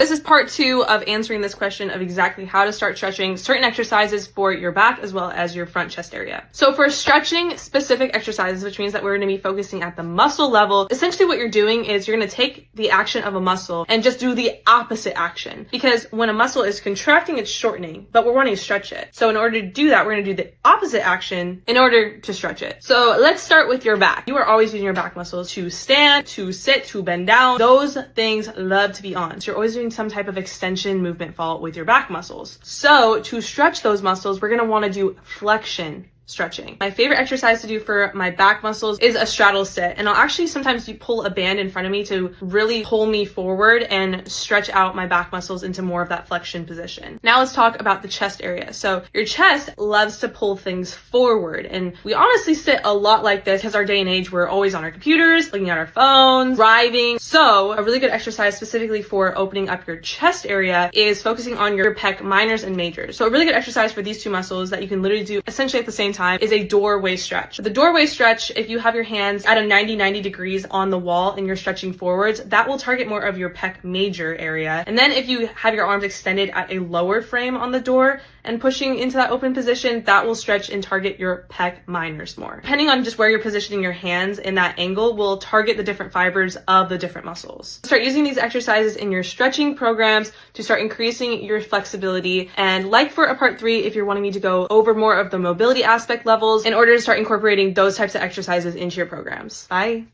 This is part 2 of answering this question of exactly how to start stretching certain exercises for your back as well as your front chest area. So for stretching specific exercises, which means that we're going to be focusing at the muscle level, essentially what you're doing is you're going to take the action of a muscle and just do the opposite action. Because when a muscle is contracting, it's shortening, but we're wanting to stretch it. So in order to do that, we're going to do the opposite action in order to stretch it. So let's start with your back. You are always using your back muscles to stand, to sit, to bend down. Those things love to be on. So you're always doing some type of extension movement fault with your back muscles. So to stretch those muscles, we're going to want to do flexion stretching. My favorite exercise to do for my back muscles is a straddle sit. And I'll actually sometimes pull a band in front of me to really pull me forward and stretch out my back muscles into more of that flexion position. Now let's talk about the chest area. So your chest loves to pull things forward. And we honestly sit a lot like this because our day and age, we're always on our computers, looking at our phones, driving. So a really good exercise specifically for opening up your chest area is focusing on your pec minors and majors. So a really good exercise for these two muscles that you can literally do essentially at the same time is a doorway stretch. The doorway stretch, if you have your hands at a 90 degrees on the wall and you're stretching forwards, that will target more of your pec major area. And then if you have your arms extended at a lower frame on the door and pushing into that open position, that will stretch and target your pec minors more. Depending on just where you're positioning your hands in that angle will target the different fibers of the different muscles. Start using these exercises in your stretching programs to start increasing your flexibility. And like for a part 3, if you're wanting me to go over more of the mobility aspect levels in order to start incorporating those types of exercises into your programs. Bye.